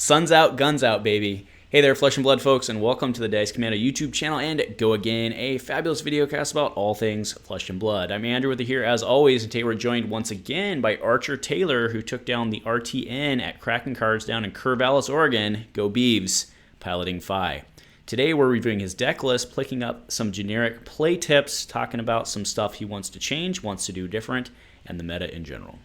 Sun's out, guns out, baby. Hey there, Flesh and Blood folks, and welcome to the Dice Commando YouTube channel and Go Again, a fabulous video cast about all things Flesh and Blood. I'm Andrew with you here as always, and today we're joined once again by Archer Taylor, who took down the RtN at Kraken Cards down in Corvallis, Oregon. Go Beavs, piloting Fai. Today we're reviewing his deck list, picking up some generic play tips, talking about some stuff he wants to change, wants to do different, and the meta in general.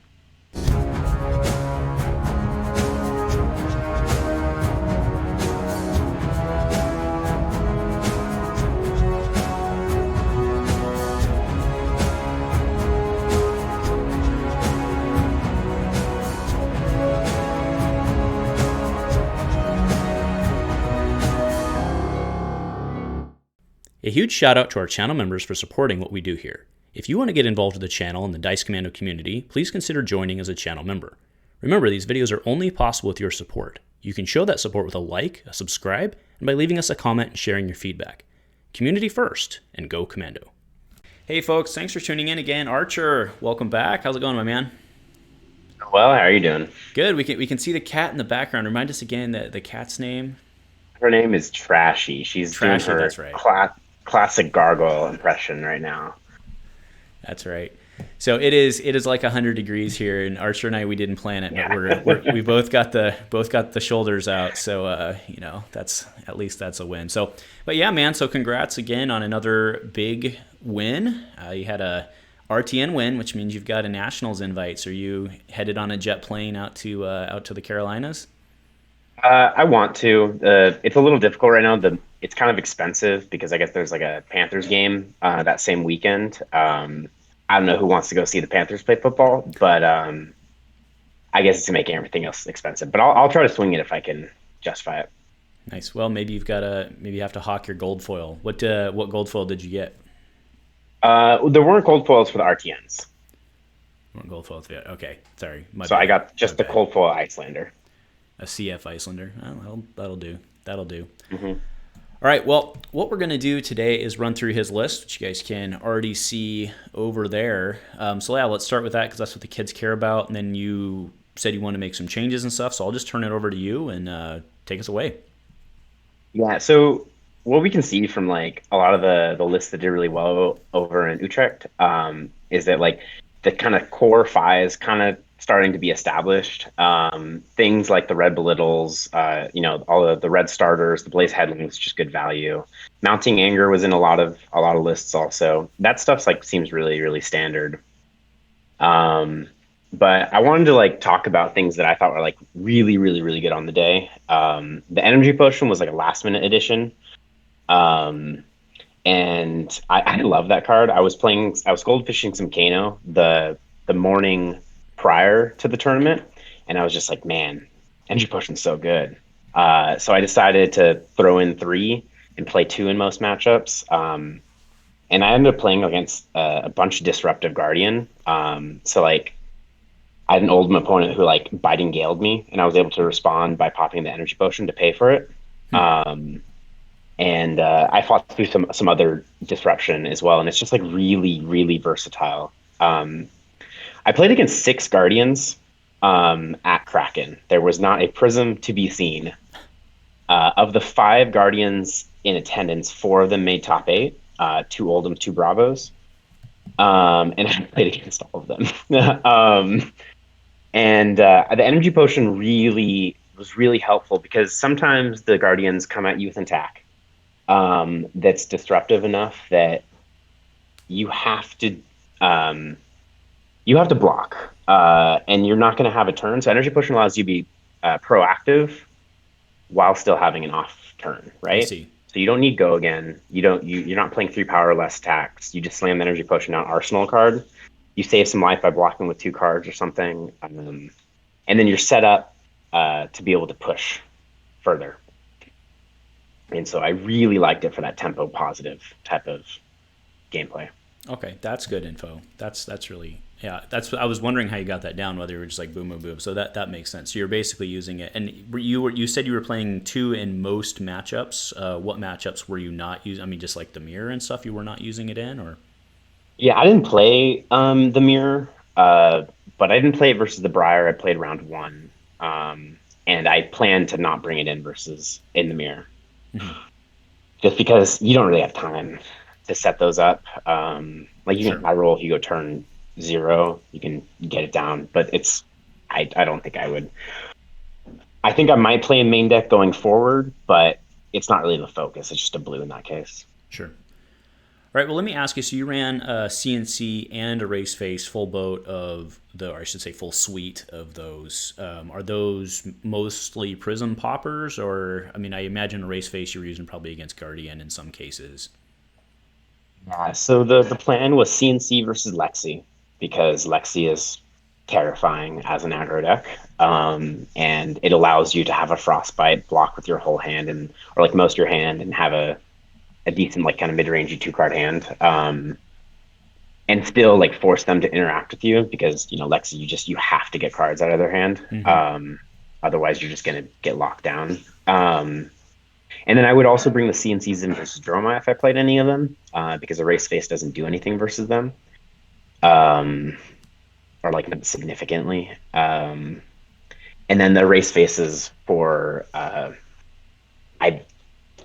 A huge shout out to our channel members for supporting what we do here. If you want to get involved with the channel and the Dice Commando community, please consider joining as a channel member. Remember, these videos are only possible with your support. You can show that support with a like, a subscribe, and by leaving us a comment and sharing your feedback. Community first, and go Commando. Hey folks, thanks for tuning in again. Archer, welcome back. How's it going, my man? Well, how are you doing? Good. We can see the cat in the background. Remind us again the cat's name. Her name is Trashy. She's Trashy, doing her that's right. Classic gargoyle impression right now. That's right. So it is like 100 degrees here, and Archer and I, we didn't plan it, but we both got the shoulders out. So that's a win. So, but yeah, man. So congrats again on another big win. You had a RtN win, which means you've got a Nationals invite. So are you headed on a jet plane out to the Carolinas? I want to. It's a little difficult right now. It's kind of expensive because I guess there's like a Panthers game that same weekend. I don't know who wants to go see the Panthers play football, but I guess it's making everything else expensive. But I'll try to swing it if I can justify it. Nice. Well, maybe you have to hawk your gold foil. What gold foil did you get? There weren't gold foils for the RtNs. Gold foils. Yeah. Okay. Sorry. So I got just the gold foil Icelander. A CF Icelander. Oh, that'll do. Mm-hmm. All right. Well, what we're going to do today is run through his list, which you guys can already see over there. So yeah, let's start with that because that's what the kids care about. And then you said you want to make some changes and stuff. So I'll just turn it over to you and take us away. Yeah. So what we can see from like a lot of the lists that did really well over in Utrecht is that like the kind of core Fai is kind of starting to be established. Things like the red belittles, all of the red starters, the blaze headlings, just good value. Mounting anger was in a lot of lists also. That stuff's like seems really, really standard. But I wanted to like talk about things that I thought were like really, really, really good on the day. The energy potion was like a last minute addition. And I love that card. I was goldfishing some Kano the morning prior to the tournament, and I was just like, man, energy potion's so good. So I decided to throw in 3 and play 2 in most matchups. And I ended up playing against a bunch of disruptive Guardian. So like I had an Oldham opponent who like biting galed me, and I was able to respond by popping the energy potion to pay for it. And I fought through some other disruption as well, and it's just like really, really versatile. I played against 6 Guardians at Kraken. There was not a Prism to be seen. Of the 5 Guardians in attendance, 4 of them made top 8, 2 Oldham, 2 Bravos. And I played against all of them. And the energy potion was really helpful because sometimes the Guardians come at you with an attack that's disruptive enough that you have to block, and you're not going to have a turn. So energy potion allows you to be proactive while still having an off turn, right? I see. So you don't need go again. You're not playing 3 power or less attacks. You just slam the energy potion down arsenal card. You save some life by blocking with 2 cards or something, and then you're set up to be able to push further. And so I really liked it for that tempo positive type of gameplay. Okay, that's good info. That's really, yeah. I was wondering how you got that down, whether you were just like boom, boom, boom. So that makes sense. So you're basically using it, and you said you were playing 2 in most matchups. What matchups were you not using? I mean, just like the mirror and stuff, you were not using it in, or? Yeah, I didn't play the mirror, but I didn't play it versus the Briar. I played round 1. and I plan to not bring it in versus in the mirror, Mhm. just because you don't really have time to set those up. Like you can Sure. high roll if you go turn 0, you can get it down, but I don't think I would. I think I might play in main deck going forward, but it's not really the focus. It's just a blue in that case. Sure. All right. Well, let me ask you. So you ran a CNC and a race face full boat of the, or I should say, full suite of those. Are those mostly Prism poppers, or I mean, I imagine a race face you're using probably against Guardian in some cases. Yeah. So the plan was CNC versus Lexi because Lexi is terrifying as an aggro deck, and it allows you to have a frostbite block with your whole hand and or like most of your hand and have a decent like kind of mid-rangey 2 card hand. And still like force them to interact with you because Lexi, you have to get cards out of their hand. Mm-hmm. Otherwise you're just gonna get locked down. And then I would also bring the CNCs in versus Droma if I played any of them, because the race face doesn't do anything versus them, um, or like significantly. And then the race faces for I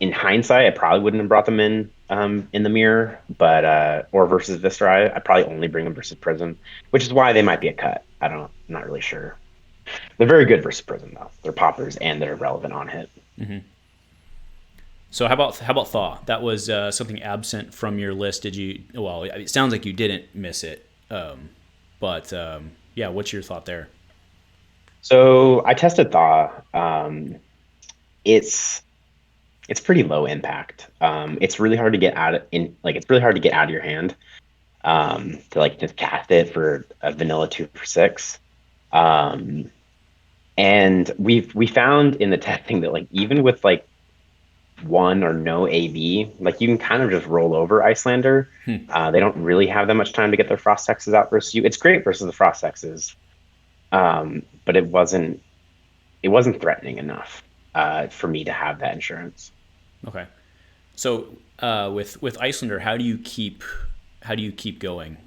in hindsight, I probably wouldn't have brought them in the mirror, but or versus Viscera, I probably only bring them versus Prism, which is why they might be a cut. I'm not really sure. They're very good versus Prism though. They're poppers and they're relevant on hit. Mm-hmm. So how about Thaw? That was something absent from your list. Did you? Well, it sounds like you didn't miss it. But yeah, what's your thought there? So I tested Thaw. It's it's pretty low impact. It's really hard to get it's really hard to get out of your hand. To like just cast it for a vanilla 2 for 6. And we found in the testing that like even with like 1 or no AB, like you can kind of just roll over Icelander. They don't really have that much time to get their Frost Hexes out versus you. It's great versus the Frost Hexes, but it wasn't threatening enough for me to have that insurance. Okay. So with Icelander, how do you keep going?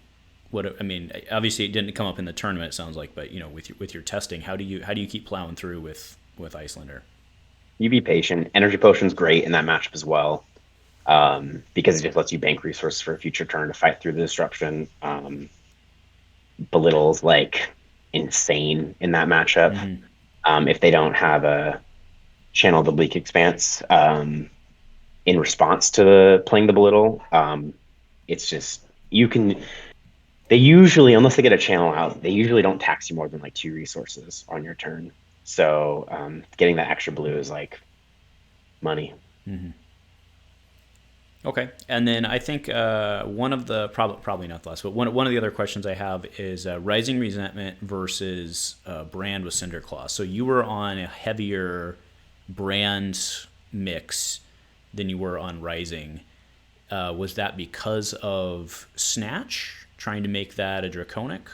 What I mean, obviously it didn't come up in the tournament. It sounds like, but with your testing, how do you keep plowing through with Icelander? You be patient. Energy Potion's great in that matchup as well, because it just lets you bank resources for a future turn to fight through the disruption. Belittle's like insane in that matchup. If they don't have a Channel the Bleak Expanse in response to playing the Belittle, it's just you can. They usually, unless they get a channel out, they usually don't tax you more than like 2 resources on your turn. So getting that extra blue is like money. Mm-hmm. Okay, and then I think one of the probably not the last, but one of the other questions I have is Rising Resentment versus Brand with Cinderclaw. So you were on a heavier Brand mix than you were on Rising. Was that because of Snatch trying to make that a Draconic?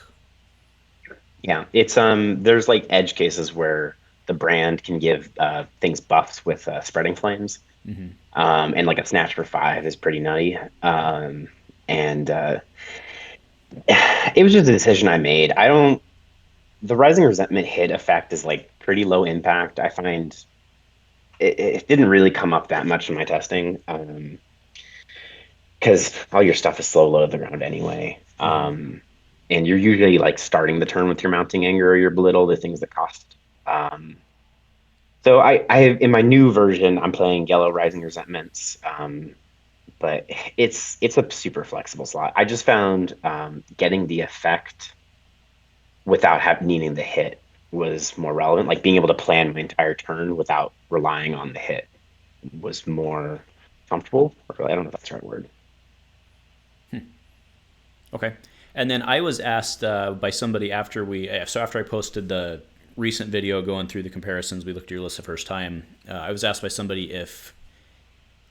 Yeah, it's there's like edge cases where the Brand can give things buffs with Spreading Flames. Mm-hmm. And like a Snatch for 5 is pretty nutty. And it was just a decision I made. The Rising Resentment hit effect is like pretty low impact. I find it didn't really come up that much in my testing, because all your stuff is slow low to the ground anyway. And you're usually like starting the turn with your Mounting Anger or your Belittle, the things that cost. So I in my new version, I'm playing Yellow Rising Resentments, but it's a super flexible slot. I just found getting the effect without needing the hit was more relevant. Like being able to plan my entire turn without relying on the hit was more comfortable. Or I don't know if that's the right word. Okay. And then I was asked by somebody after I posted the recent video going through the comparisons, we looked at your list the first time. I was asked by somebody if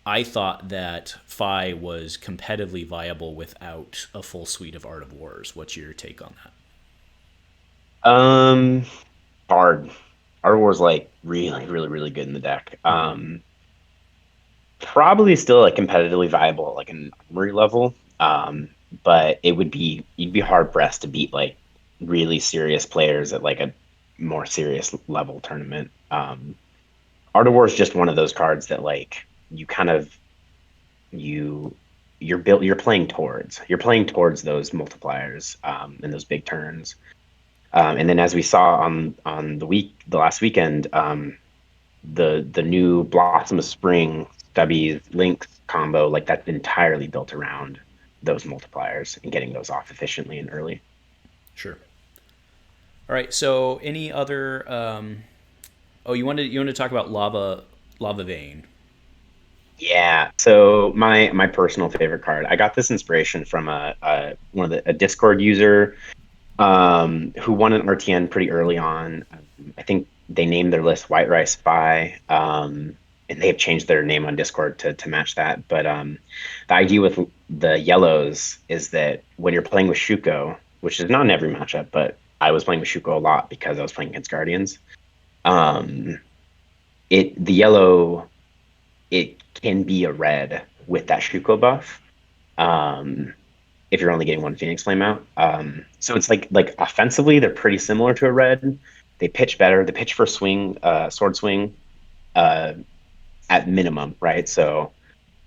I thought that Fai was competitively viable without a full suite of Art of Wars. What's your take on that? Hard. Art of War's like really, really, really good in the deck. Probably still like competitively viable at like an armory level. But you'd be hard pressed to beat like really serious players at like a more serious level tournament. Art of War is just one of those cards that like you kind of you you're playing towards those multipliers and those big turns. And then as we saw on the last weekend, the new Blossom of Spring Stubbies Lynx combo, like that's entirely built around those multipliers and getting those off efficiently and early. Sure. All right. So any other? Oh, you wanted to talk about Lava Vein. Yeah. So my personal favorite card, I got this inspiration from a Discord user who won an RtN pretty early on. I think they named their list White Rice Fai, and they have changed their name on Discord to match that. But the idea with the yellows is that when you're playing with Shuko, which is not in every matchup, but I was playing with Shuko a lot because I was playing against Guardians. Um, the yellow, it can be a red with that Shuko buff. Um, if you're only getting one Phoenix Flame out. So it's like offensively, they're pretty similar to a red. They pitch better. They pitch for swing, sword swing, uh, at minimum, right? So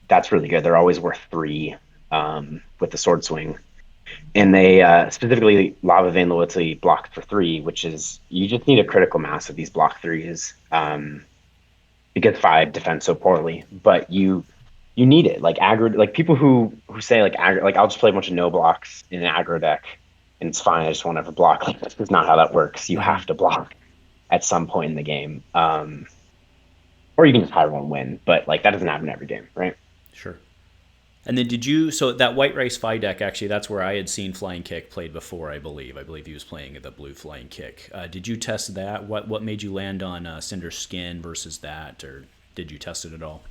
that's really good. They're always worth 3 with the sword swing. And they specifically Lava Vein Loyalty blocked for 3, which is you just need a critical mass of these block 3s because 5 defend so poorly. But you need it like aggro, like people who say like aggro, like I'll just play a bunch of no blocks in an aggro deck and it's fine, I just won't ever block. Like that's just not how that works. You Mm-hmm. have to block at some point in the game, or you can just high roll and win, but like that doesn't happen every game, right? Sure. And then did you? So that White Rice Fi deck, actually, that's where I had seen Flying Kick played before. I believe. I believe he was playing the blue Flying Kick. Did you test that? What made you land on Cinder Skin versus that, or did you test it at all?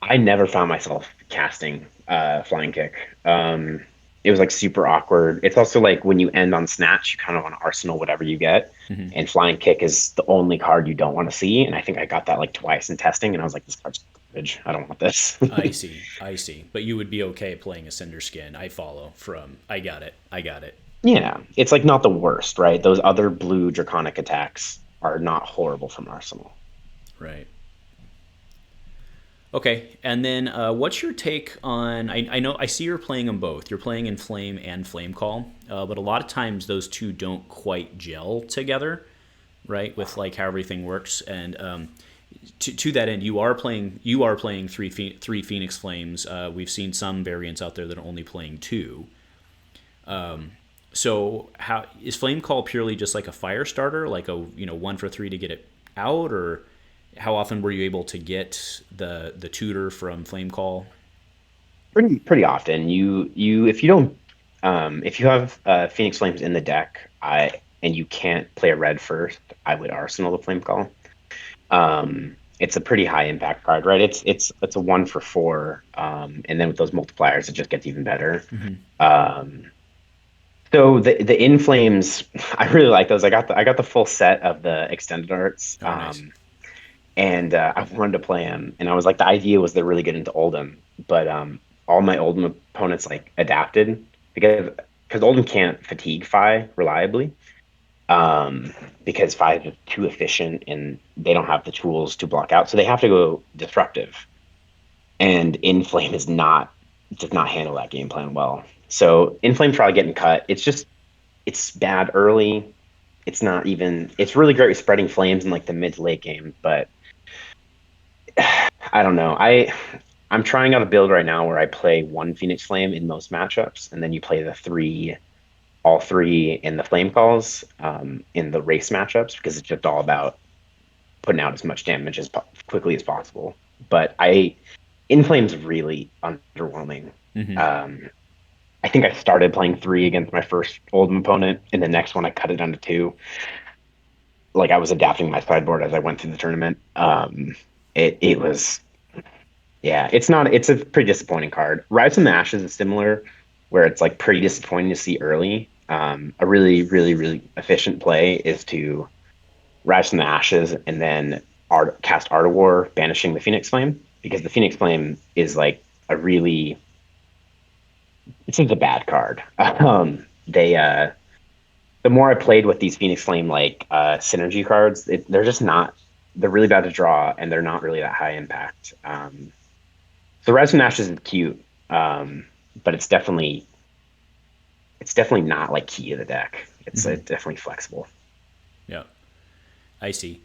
I never found myself casting flying kick. It was like super awkward. It's also like when you end on snatch, you kind of want to arsenal whatever you get. Mm-hmm. And flying kick is the only card you don't want to see. And I think I got that like twice in testing, and I was like, this card's garbage. I don't want this. I see. I see. But you would be okay playing a Cinder Skin. I follow from. I got it. I got it. Yeah, it's like not the worst, right? Those other blue draconic attacks are not horrible from Arsenal. Right. Okay, and then what's your take on? I know I see you're playing them both. You're playing in Flame and Flame Call, but a lot of times those two don't quite gel together, right? With like how everything works. And to that end, you are playing three Phoenix Flames. We've seen some variants out there that are only playing 2. So how is Flame Call purely just like a fire starter, like a 1 for 3 to get it out, or how often were you able to get the tutor from Flame Call? Pretty often. You if you don't if you have Phoenix Flames in the deck, I and you can't play a red first, I would Arsenal the Flame Call. It's a pretty high impact card, right? It's a 1 for 4, and then with those multipliers, it just gets even better. Mm-hmm. Um, so the In Flames, I really like those. I got the full set of the extended arts. Oh, nice. And I wanted to play him, and I was like, the idea was they're really good into Oldhim, but all my Oldhim opponents like adapted because Oldhim can't fatigue Fi reliably, because Fi is just too efficient and they don't have the tools to block out, so they have to go disruptive, and Inflame does not handle that game plan well. So Inflame's probably getting cut. It's bad early. It's really great with spreading flames in like the mid to late game, but I don't know. I'm trying out a build right now where I play 1 Phoenix Flame in most matchups, and then you play all 3 in the Flame Calls in the race matchups, because it's just all about putting out as much damage as quickly as possible. But Inflame's really underwhelming. Mm-hmm. I think I started playing 3 against my first Oldhim opponent, and the next one I cut it down to 2. Like I was adapting my sideboard as I went through the tournament. It was, yeah, it's a pretty disappointing card. Rise from the Ashes is similar, where it's like pretty disappointing to see early. A really, really, really efficient play is to Rise from the Ashes and then cast Art of War, banishing the Phoenix Flame, because the Phoenix Flame is like it's a bad card. They the more I played with these Phoenix Flame like synergy cards, they're just not. They're really bad to draw, and they're not really that high impact. So Res from Ashes is cute, but it's definitely not like key to the deck. It's definitely flexible. Yeah, I see.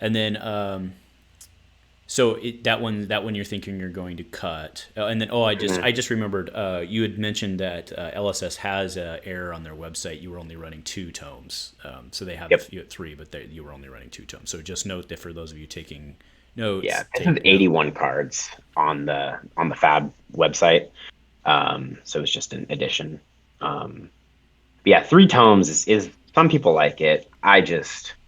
And then so that one you're thinking you're going to cut, and then I just remembered you had mentioned that LSS has an error on their website. You were only running 2 tomes, so they have Yep. you had 3, but you were only running 2 tomes. So just note that for those of you taking notes, Yeah, this is 81 cards on the Fab website. So it's just an addition. But yeah, 3 tomes is some people like it.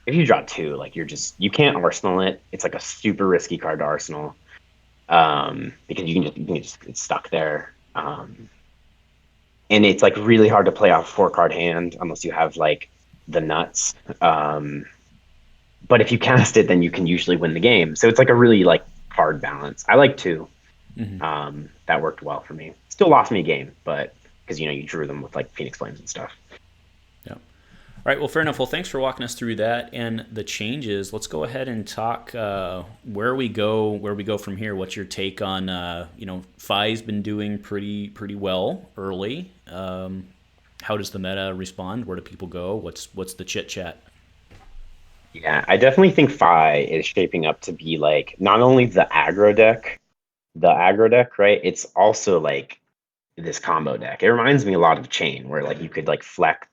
If you draw 2, like you can't arsenal it. It's like a super risky card to arsenal. Because you can just get stuck there. And it's like really hard to play off a 4-card hand unless you have like the nuts. But if you cast it, then you can usually win the game. So it's like a really like hard balance. I like 2. That worked well for me. Still lost me a game, but because you drew them with like Phoenix Flames and stuff. Yeah. All right. Well, fair enough. Well, thanks for walking us through that and the changes. Let's go ahead and talk where we go from here. What's your take on Fai's been doing pretty well early. How does the meta respond? Where do people go? What's the chit chat? Yeah, I definitely think Fai is shaping up to be like not only the aggro deck, right? It's also like this combo deck. It reminds me a lot of Chane, where like you could like flex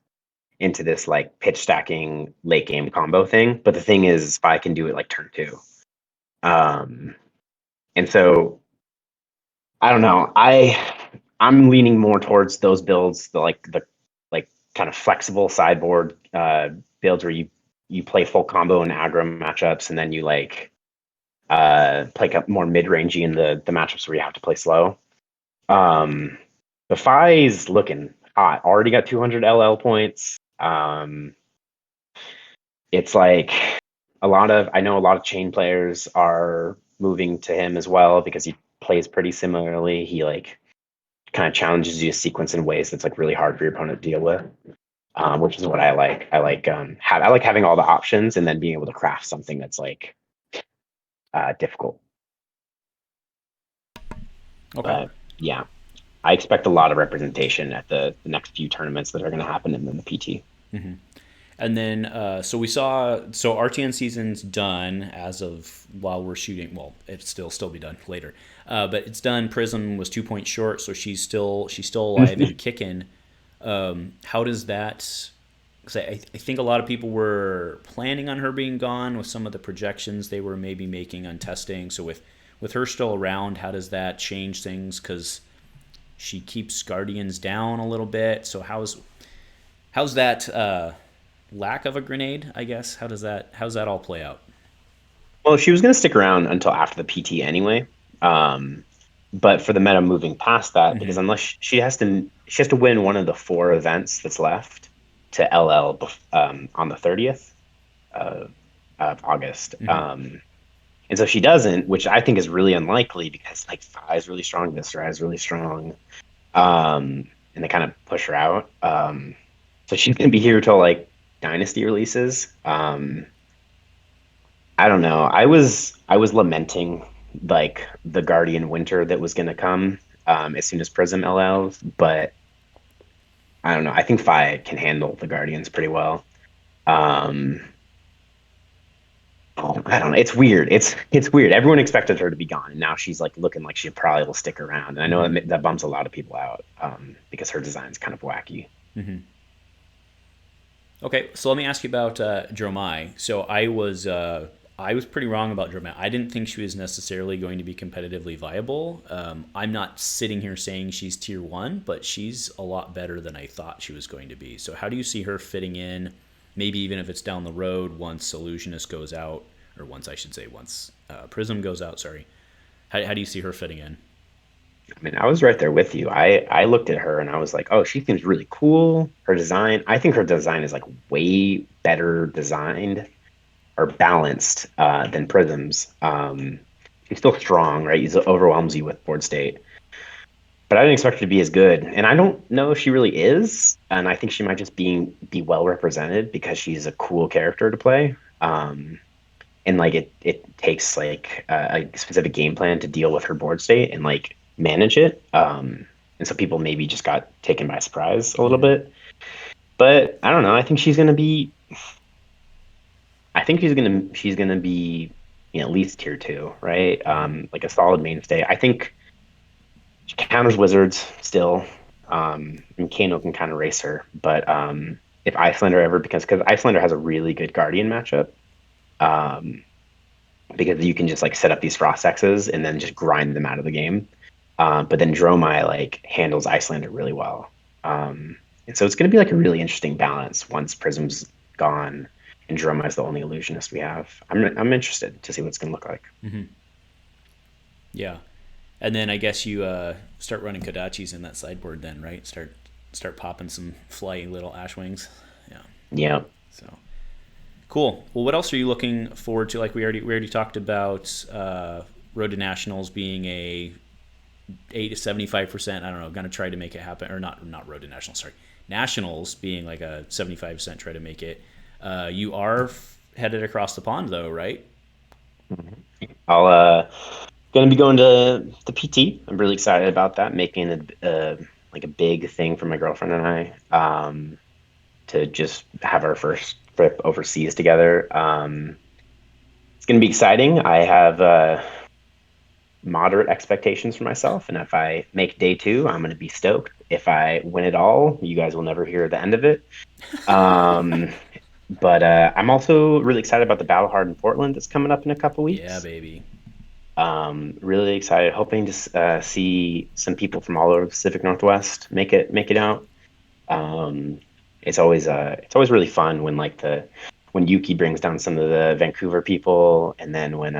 into this like pitch stacking late game combo thing. But the thing is, Fai can do it like turn 2. And so I don't know. I'm leaning more towards those builds, the kind of flexible sideboard builds where you play full combo and aggro matchups, and then you like play up more mid rangey in the matchups where you have to play slow. The Fai's looking hot. Already got 200 LL points. It's like I know a lot of Chane players are moving to him as well because he plays pretty similarly. He like kind of challenges you to sequence in ways that's like really hard for your opponent to deal with. Which is what I like. I like having all the options and then being able to craft something that's like difficult. Okay. But yeah, I expect a lot of representation at the next few tournaments that are going to happen in the PT. And then, so RTN season's done as of while we're shooting. Well, it'll still be done later, but it's done. Prism was 2 points short, so she's still alive and kicking. How does that? Because I think a lot of people were planning on her being gone with some of the projections they were maybe making on testing. So with her still around, how does that change things? Because she keeps Guardians down a little bit. So how's that lack of a grenade? I guess how's that all play out? Well, she was going to stick around until after the PT anyway. But for the meta moving past that, because unless she has to win one of the 4 events that's left to LL on the 30th of August. And so she doesn't, which I think is really unlikely because like Fai is really strong, Viscera is really strong, and they kind of push her out. So she's gonna be here till like Dynasty releases. I don't know. I was lamenting like the Guardian winter that was gonna come as soon as Prism LLs, but I don't know. I think Fai can handle the Guardians pretty well. I don't know. It's weird. It's weird. Everyone expected her to be gone, and now she's like looking like she probably will stick around. And I know that bumps a lot of people out because her design's kind of wacky. Okay, so let me ask you about Dromai. So I was pretty wrong about Dromai. I didn't think she was necessarily going to be competitively viable. I'm not sitting here saying she's tier 1, but she's a lot better than I thought she was going to be. So how do you see her fitting in? Maybe even if it's down the road once Illusionist goes out, or once Prism goes out, sorry. How do you see her fitting in? I mean, I was right there with you. I looked at her and I was like, oh, she seems really cool. Her design, I think her design is like way better designed or balanced than Prism's. She's still strong, right? He overwhelms you with board state. but I didn't expect her to be as good. And I don't know if she really is. And I think she might just be well represented because she's a cool character to play. And like it takes like a specific game plan to deal with her board state and like manage it. And so people maybe just got taken by surprise a little bit. But I don't know. I think she's gonna be at least tier 2, right? Like a solid mainstay. I think she counters wizards still. And Kano can kind of race her, but if Icelander ever because Icelander has a really good Guardian matchup, because you can just like set up these Frost X's and then just grind them out of the game. But then Dromai like handles Icelander really well. And so it's going to be like a really interesting balance once Prism's gone and Dromai's the only illusionist we have. I'm interested to see what it's going to look like. Mm-hmm. Yeah. And then I guess you start running Kodachis in that sideboard then, right? Start popping some flying little Ashwings. Yeah. Yeah. So cool. Well, what else are you looking forward to? Like we already talked about Road to Nationals being a 8 to 75%. I don't know. Going to try to make it happen, or not Road to Nationals. Sorry, Nationals being like a 75%. Try to make it. You are headed across the pond though, right? I'll gonna be going to the PT. I'm really excited about that. Making a big thing for my girlfriend and I, to just have our first trip overseas together. It's gonna be exciting. I have moderate expectations for myself, and if I make day 2, I'm gonna be stoked. If I win it all, you guys will never hear the end of it. But I'm also really excited about the Battle Hard in Portland that's coming up in a couple weeks. Yeah, baby. Really excited, hoping to see some people from all over the Pacific Northwest make it out. It's always really fun when Yuki brings down some of the Vancouver people, and then when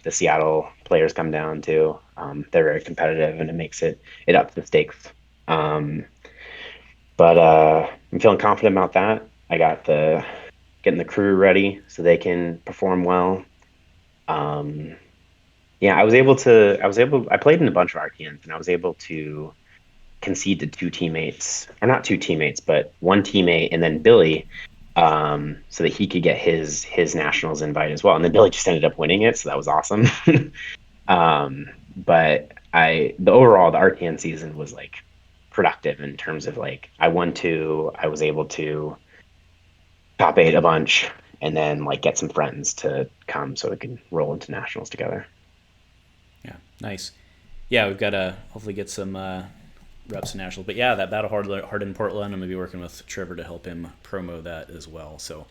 the Seattle players come down too. They're very competitive, and it makes it ups the stakes. But I'm feeling confident about that. I got getting the crew ready so they can perform well. Yeah, I played in a bunch of RtNs, and I was able to concede to 2 teammates, or not 2 teammates, but 1 teammate and then Billy, so that he could get his nationals invite as well. And then Billy just ended up winning it, so that was awesome. But the RtN season was like productive in terms of like I won 2, I was able to top 8 a bunch, and then like get some friends to come so we can roll into nationals together. Yeah, nice. Yeah, we've got to hopefully get some reps in nationals. But yeah, that Battle Hard in Portland, I'm going to be working with Trevor to help him promo that as well. So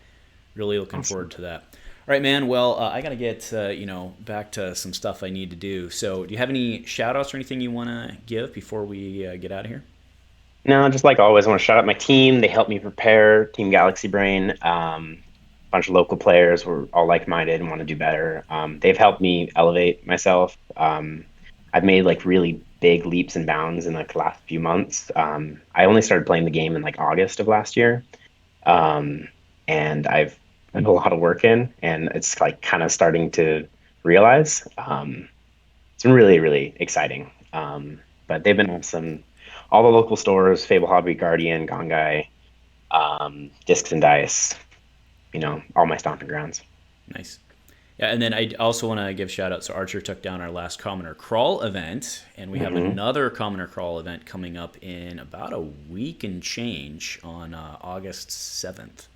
really looking forward to that. All right, man. Well, I got to get back to some stuff I need to do. So do you have any shout-outs or anything you want to give before we get out of here? No, just like always, I want to shout out my team. They helped me prepare, Team Galaxy Brain. Bunch of local players were all like-minded and want to do better. They've helped me elevate myself. I've made like really big leaps and bounds in like the last few months. I only started playing the game in like August of last year. And I've put a lot of work in, and it's like kind of starting to realize. It's been really, really exciting. But they've been awesome. All the local stores, Fable Hobby, Guardian, Gongai, Discs and Dice, all my stomping grounds. Nice. Yeah, and then I also want to give shout out. So Archer took down our last Commoner Crawl event, and we have another Commoner Crawl event coming up in about a week and change on August 7th.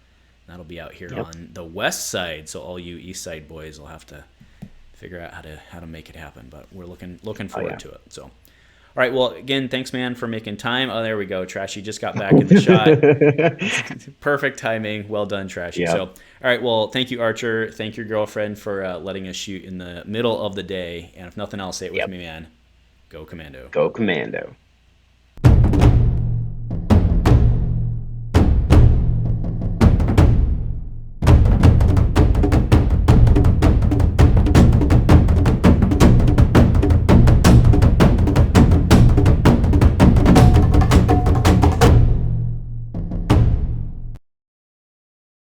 That'll be out here on the west side, so all you east side boys will have to figure out how to make it happen. But we're looking forward to it. So. All right, well, again, thanks, man, for making time. Oh, there we go. Trashy just got back in the shot. Perfect timing. Well done, Trashy. Yeah. So, all right, well, thank you, Archer. Thank your girlfriend for letting us shoot in the middle of the day. And if nothing else, say it with me, man. Go Commando. Go Commando.